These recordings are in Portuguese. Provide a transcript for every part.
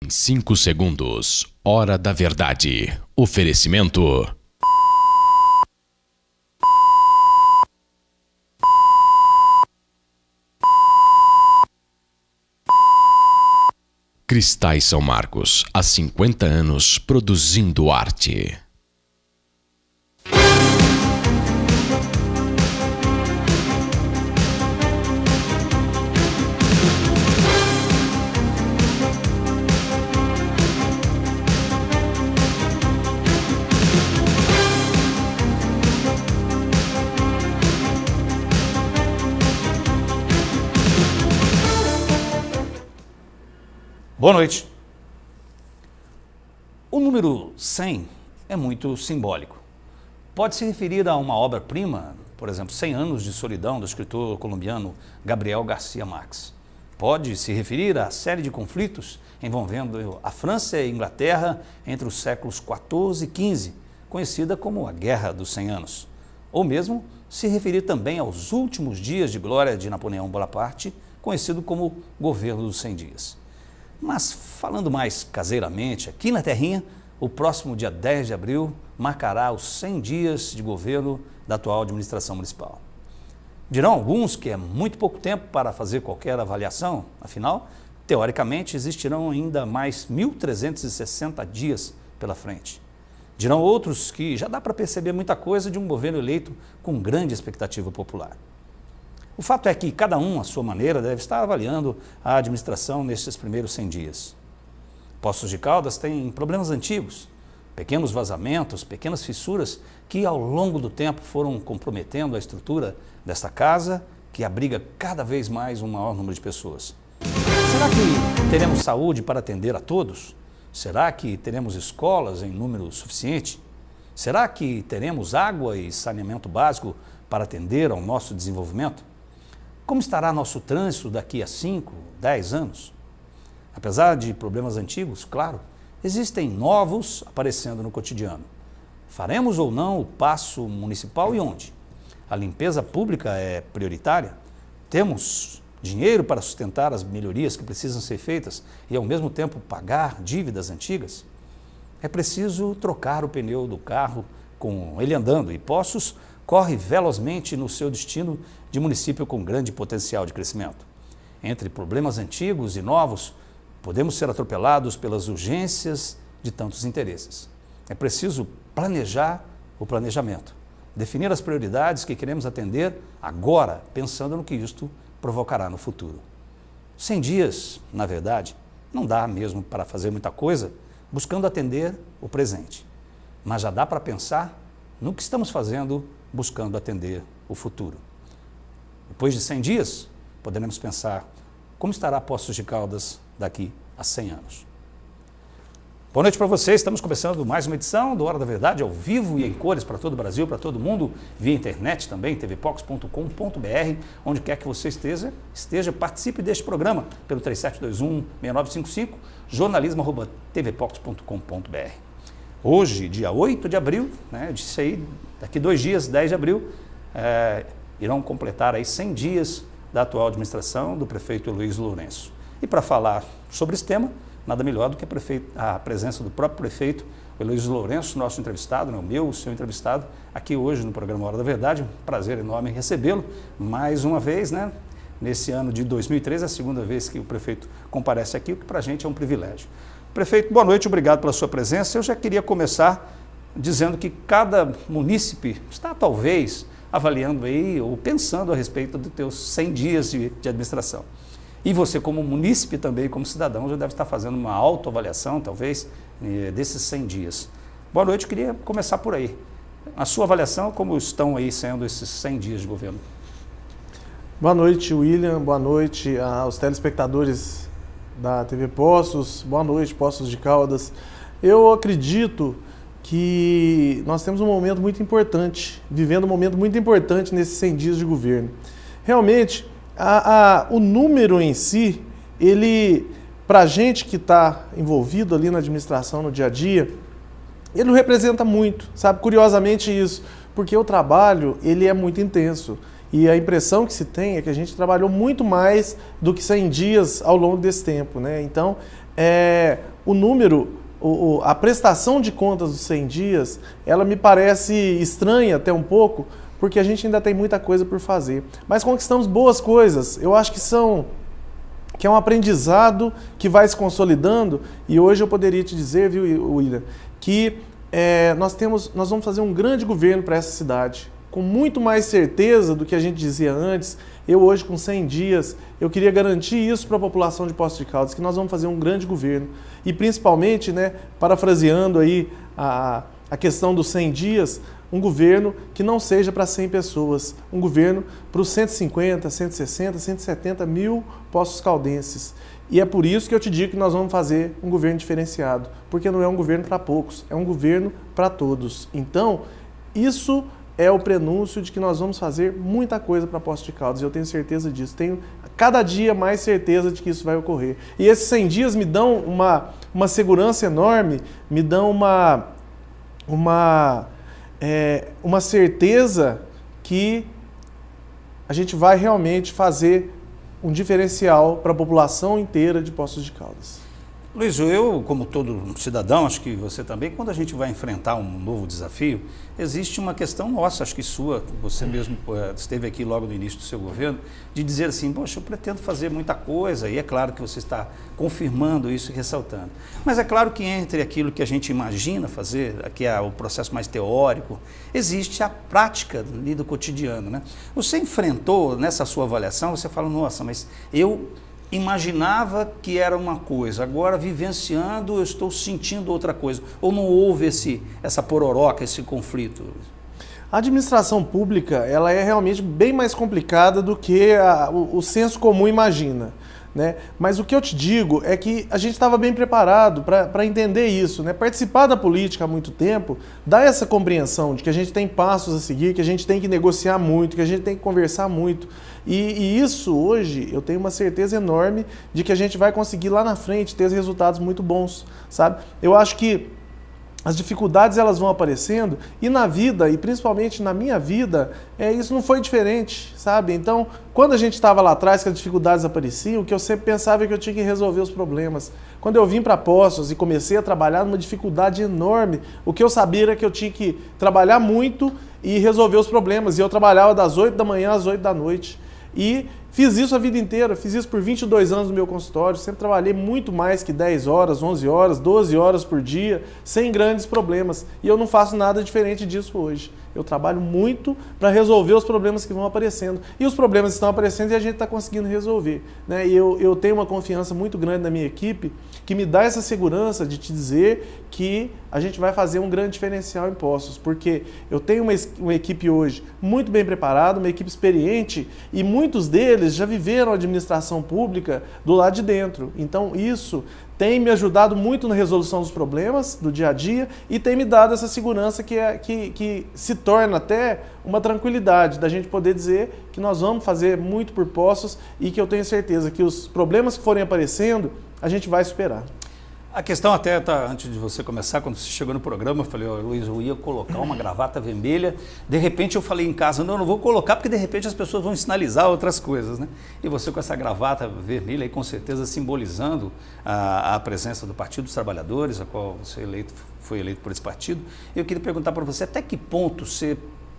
Em 5 segundos, Hora da Verdade. Oferecimento. Cristais São Marcos, há 50 anos produzindo arte. Boa noite. O número 100 é muito simbólico. Pode se referir a uma obra-prima, por exemplo, 100 anos de solidão do escritor colombiano Gabriel García Márquez. Pode se referir à série de conflitos envolvendo a França e a Inglaterra entre os séculos XIV e XV, conhecida como a Guerra dos 100 Anos. Ou mesmo se referir também aos últimos dias de glória de Napoleão Bonaparte, conhecido como Governo dos 100 Dias. Mas, falando mais caseiramente, aqui na terrinha, o próximo dia 10 de abril marcará os 100 dias de governo da atual administração municipal. Dirão alguns que é muito pouco tempo para fazer qualquer avaliação, afinal, teoricamente, existirão ainda mais 1.360 dias pela frente. Dirão outros que já dá para perceber muita coisa de um governo eleito com grande expectativa popular. O fato é que cada um, à sua maneira, deve estar avaliando a administração nestes primeiros 100 dias. Poços de Caldas têm problemas antigos, pequenos vazamentos, pequenas fissuras que ao longo do tempo foram comprometendo a estrutura desta casa que abriga cada vez mais um maior número de pessoas. Será que teremos saúde para atender a todos? Será que teremos escolas em número suficiente? Será que teremos água e saneamento básico para atender ao nosso desenvolvimento? Como estará nosso trânsito daqui a 5, 10 anos? Apesar de problemas antigos, claro, existem novos aparecendo no cotidiano. Faremos ou não o paço municipal e onde? A limpeza pública é prioritária? Temos dinheiro para sustentar as melhorias que precisam ser feitas e, ao mesmo tempo, pagar dívidas antigas? É preciso trocar o pneu do carro com ele andando e Poços corre velozmente no seu destino de município com grande potencial de crescimento. Entre problemas antigos e novos, podemos ser atropelados pelas urgências de tantos interesses. É preciso planejar o planejamento, definir as prioridades que queremos atender agora, pensando no que isto provocará no futuro. 100 dias, na verdade, não dá mesmo para fazer muita coisa buscando atender o presente, mas já dá para pensar no que estamos fazendo buscando atender o futuro. Depois de 100 dias, poderemos pensar como estará Poços de Caldas daqui a 100 anos. Boa noite para vocês, estamos começando mais uma edição do Hora da Verdade, ao vivo e em cores para todo o Brasil, para todo mundo, via internet também, tvpox.com.br, onde quer que você esteja, participe deste programa pelo 3721-6955, jornalismo@tvpox.com.br. Hoje, dia 8 de abril, disse aí, daqui 2 dias, 10 de abril, irão completar aí 100 dias da atual administração do prefeito Heloísio Lourenço. E para falar sobre esse tema, nada melhor do que a presença do próprio prefeito Heloísio Lourenço, nosso entrevistado, o seu entrevistado, aqui hoje no programa Hora da Verdade. Um prazer enorme recebê-lo mais uma vez, nesse ano de 2013, a segunda vez que o prefeito comparece aqui, o que para a gente é um privilégio. Prefeito, boa noite, obrigado pela sua presença. Eu já queria começar dizendo que cada munícipe está talvez avaliando aí ou pensando a respeito dos teus 100 dias de administração. E você como munícipe também, como cidadão, já deve estar fazendo uma autoavaliação, talvez, desses 100 dias. Boa noite, eu queria começar por aí. A sua avaliação, como estão aí sendo esses 100 dias de governo? Boa noite, William, boa noite aos telespectadores da TV Poços, boa noite, Poços de Caldas. Eu acredito que nós temos um momento muito importante, vivendo um momento muito importante nesses 100 dias de governo. Realmente, o número em si, ele, para a gente que está envolvido ali na administração, no dia a dia, ele não representa muito, sabe? Curiosamente isso, porque o trabalho, ele é muito intenso. E a impressão que se tem é que a gente trabalhou muito mais do que 100 dias ao longo desse tempo, né? Então, o número, a prestação de contas dos 100 dias, ela me parece estranha até um pouco, porque a gente ainda tem muita coisa por fazer. Mas conquistamos boas coisas. Eu acho que é um aprendizado que vai se consolidando, e hoje eu poderia te dizer, viu, William, que nós vamos fazer um grande governo para essa cidade, com muito mais certeza do que a gente dizia antes. Eu hoje, com 100 dias, eu queria garantir isso para a população de Poços de Caldas, que nós vamos fazer um grande governo. E principalmente, parafraseando aí a questão dos 100 dias, um governo que não seja para 100 pessoas, um governo para os 150, 160, 170 mil poços caldenses. E é por isso que eu te digo que nós vamos fazer um governo diferenciado, porque não é um governo para poucos, é um governo para todos. Então, isso é o prenúncio de que nós vamos fazer muita coisa para Poços de Caldas, e eu tenho certeza disso, tenho cada dia mais certeza de que isso vai ocorrer. E esses 100 dias me dão uma segurança enorme, me dão uma certeza que a gente vai realmente fazer um diferencial para a população inteira de Poços de Caldas. Luiz, eu, como todo cidadão, acho que você também, quando a gente vai enfrentar um novo desafio, existe uma questão nossa, acho que sua, você mesmo esteve aqui logo no início do seu governo, de dizer assim, poxa, eu pretendo fazer muita coisa, e é claro que você está confirmando isso e ressaltando. Mas é claro que entre aquilo que a gente imagina fazer, que é o processo mais teórico, existe a prática ali do cotidiano, né? Você enfrentou, nessa sua avaliação, você fala, nossa, mas eu imaginava que era uma coisa, agora vivenciando eu estou sentindo outra coisa, ou não houve essa pororoca, esse conflito? A administração pública, ela é realmente bem mais complicada do que o senso comum imagina, né? Mas o que eu te digo é que a gente estava bem preparado para entender isso, né? Participar da política há muito tempo dá essa compreensão de que a gente tem passos a seguir, que a gente tem que negociar muito, que a gente tem que conversar muito. E isso hoje eu tenho uma certeza enorme de que a gente vai conseguir lá na frente ter resultados muito bons, sabe? Eu acho que as dificuldades elas vão aparecendo e na vida, e principalmente na minha vida, isso não foi diferente, sabe? Então, quando a gente estava lá atrás que as dificuldades apareciam, o que eu sempre pensava é que eu tinha que resolver os problemas. Quando eu vim para Poços e comecei a trabalhar numa dificuldade enorme, o que eu sabia era que eu tinha que trabalhar muito e resolver os problemas. E eu trabalhava das 8 da manhã às 8 da noite. E fiz isso a vida inteira, fiz isso por 22 anos no meu consultório, sempre trabalhei muito mais que 10 horas, 11 horas, 12 horas por dia, sem grandes problemas. E eu não faço nada diferente disso hoje. Eu trabalho muito para resolver os problemas que vão aparecendo. E os problemas estão aparecendo e a gente está conseguindo resolver, né? E eu tenho uma confiança muito grande na minha equipe, que me dá essa segurança de te dizer que a gente vai fazer um grande diferencial em Poços, porque eu tenho uma equipe hoje muito bem preparada, uma equipe experiente, e muitos deles já viveram a administração pública do lado de dentro. Então isso tem me ajudado muito na resolução dos problemas do dia a dia e tem me dado essa segurança que se torna até uma tranquilidade da gente poder dizer que nós vamos fazer muito por Poços e que eu tenho certeza que os problemas que forem aparecendo, a gente vai superar. A questão até, antes de você começar, quando você chegou no programa, eu falei, Luiz, eu ia colocar uma gravata vermelha, de repente eu falei em casa, não vou colocar porque de repente as pessoas vão sinalizar outras coisas, né? E você com essa gravata vermelha aí, com certeza simbolizando a presença do Partido dos Trabalhadores, a qual você foi eleito por esse partido. Eu queria perguntar para você, até que ponto ser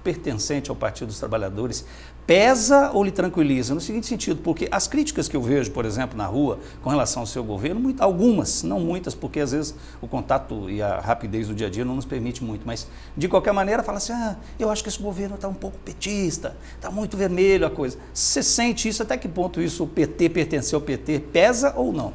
pertencente ao Partido dos Trabalhadores pesa ou lhe tranquiliza? No seguinte sentido, porque as críticas que eu vejo, por exemplo, na rua, com relação ao seu governo, algumas, não muitas, porque às vezes o contato e a rapidez do dia a dia não nos permite muito, mas de qualquer maneira fala assim, eu acho que esse governo está um pouco petista, está muito vermelho a coisa. Você sente isso? Até que ponto isso, o PT, pertencer ao PT, pesa ou não?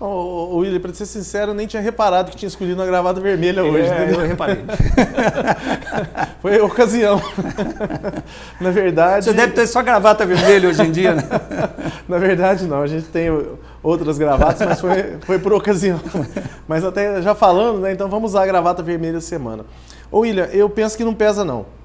William, para ser sincero, eu nem tinha reparado que tinha escolhido uma gravata vermelha hoje. Eu reparei. Foi ocasião. Na verdade... Você deve ter só gravata vermelha hoje em dia, né? Na verdade, não. A gente tem outras gravatas, mas foi por ocasião. Mas até já falando, né? Então vamos usar a gravata vermelha essa semana. William, eu penso que não pesa, não.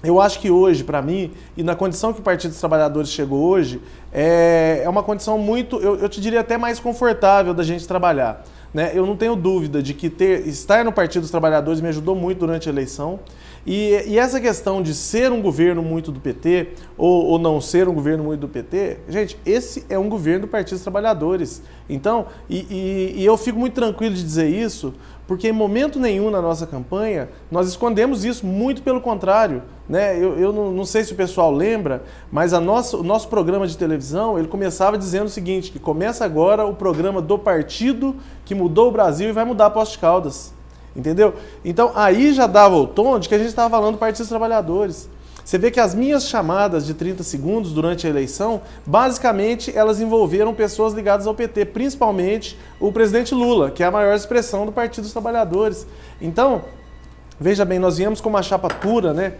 Eu acho que hoje, para mim, e na condição que o Partido dos Trabalhadores chegou hoje, é uma condição muito, eu te diria até mais confortável da gente trabalhar, né? Eu não tenho dúvida de que estar no Partido dos Trabalhadores me ajudou muito durante a eleição E essa questão de ser um governo muito do PT ou não ser um governo muito do PT, gente, esse é um governo do Partido dos Trabalhadores. Então, eu fico muito tranquilo de dizer isso, porque em momento nenhum na nossa campanha nós escondemos isso, muito pelo contrário. Né? Eu não sei se o pessoal lembra, mas o nosso programa de televisão, ele começava dizendo o seguinte, que começa agora o programa do partido que mudou o Brasil e vai mudar Poços de Caldas. Entendeu? Então aí já dava o tom de que a gente estava falando do Partido dos Trabalhadores. Você vê que as minhas chamadas de 30 segundos durante a eleição, basicamente elas envolveram pessoas ligadas ao PT, principalmente o presidente Lula, que é a maior expressão do Partido dos Trabalhadores. Então, veja bem, nós viemos com uma chapa pura, né?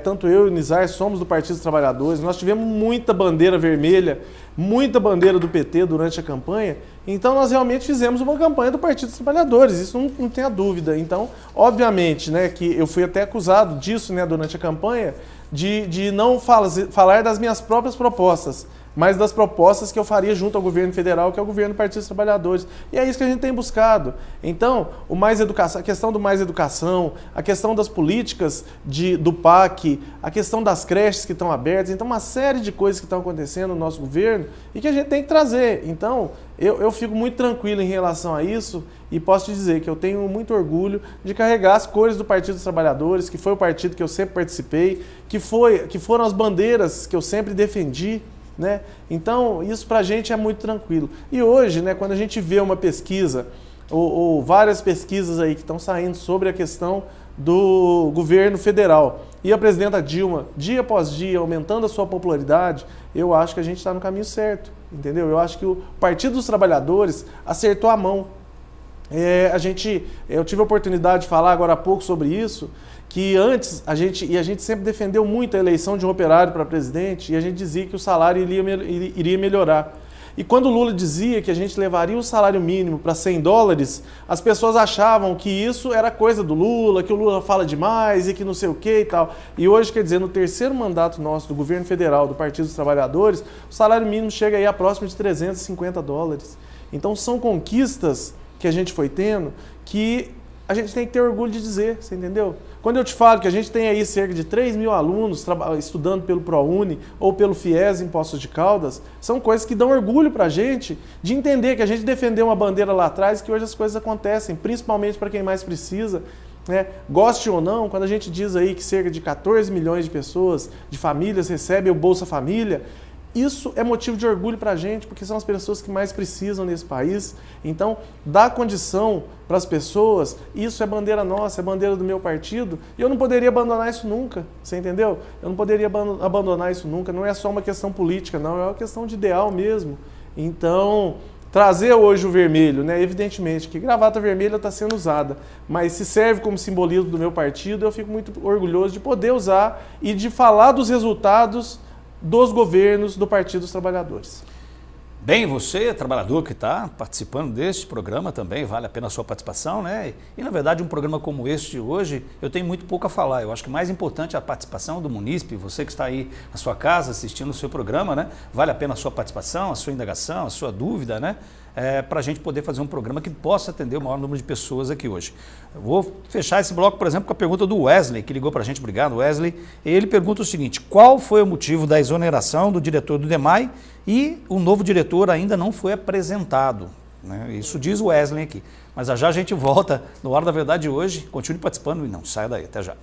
Tanto eu e o Nizar somos do Partido dos Trabalhadores, nós tivemos muita bandeira vermelha, muita bandeira do PT durante a campanha, então nós realmente fizemos uma campanha do Partido dos Trabalhadores, isso não tenha dúvida. Então, obviamente, né, que eu fui até acusado disso, né, durante a campanha, de não falar das minhas próprias propostas, mas das propostas que eu faria junto ao governo federal, que é o governo do Partido dos Trabalhadores. E é isso que a gente tem buscado. Então, a questão do Mais Educação, a questão das políticas do PAC, a questão das creches que estão abertas, então uma série de coisas que estão acontecendo no nosso governo e que a gente tem que trazer. Então, eu fico muito tranquilo em relação a isso e posso te dizer que eu tenho muito orgulho de carregar as cores do Partido dos Trabalhadores, que foi o partido que eu sempre participei, que foram as bandeiras que eu sempre defendi. Né? Então, isso para a gente é muito tranquilo. E hoje, né, quando a gente vê uma pesquisa, ou várias pesquisas aí que estão saindo sobre a questão do governo federal e a presidenta Dilma, dia após dia, aumentando a sua popularidade, eu acho que a gente está no caminho certo, entendeu? Eu acho que o Partido dos Trabalhadores acertou a mão. Eu tive a oportunidade de falar agora há pouco sobre isso, que antes a gente sempre defendeu muito a eleição de um operário para presidente e a gente dizia que o salário iria melhorar. E quando o Lula dizia que a gente levaria o salário mínimo para $100, as pessoas achavam que isso era coisa do Lula, que o Lula fala demais e que não sei o que e tal. E hoje, quer dizer, no terceiro mandato nosso do governo federal, do Partido dos Trabalhadores, o salário mínimo chega aí a próximo de $350. Então são conquistas que a gente foi tendo que a gente tem que ter orgulho de dizer, você entendeu? Quando eu te falo que a gente tem aí cerca de 3 mil alunos estudando pelo ProUni ou pelo FIES em Poços de Caldas, são coisas que dão orgulho pra gente de entender que a gente defendeu uma bandeira lá atrás e que hoje as coisas acontecem, principalmente para quem mais precisa. Né? Goste ou não, quando a gente diz aí que cerca de 14 milhões de pessoas, de famílias, recebem o Bolsa Família, isso é motivo de orgulho para a gente, porque são as pessoas que mais precisam nesse país. Então, dar condição para as pessoas, isso é bandeira nossa, é bandeira do meu partido, e eu não poderia abandonar isso nunca, você entendeu? Eu não poderia abandonar isso nunca, não é só uma questão política, não, é uma questão de ideal mesmo. Então, trazer hoje o vermelho, né? Evidentemente que gravata vermelha está sendo usada, mas se serve como simbolismo do meu partido, eu fico muito orgulhoso de poder usar e de falar dos resultados dos governos do Partido dos Trabalhadores. Bem, você, trabalhador que está participando deste programa também, vale a pena a sua participação, né? E, na verdade, um programa como este de hoje, eu tenho muito pouco a falar. Eu acho que mais importante é a participação do munícipe, você que está aí na sua casa assistindo o seu programa, né? Vale a pena a sua participação, a sua indagação, a sua dúvida, né? Para a gente poder fazer um programa que possa atender o maior número de pessoas aqui hoje. Eu vou fechar esse bloco, por exemplo, com a pergunta do Wesley, que ligou para a gente. Obrigado, Wesley. Ele pergunta o seguinte: qual foi o motivo da exoneração do diretor do DEMAI e o novo diretor ainda não foi apresentado? Né? Isso diz o Wesley aqui. Mas já a gente volta no Hora da Verdade hoje. Continue participando e não saia daí. Até já.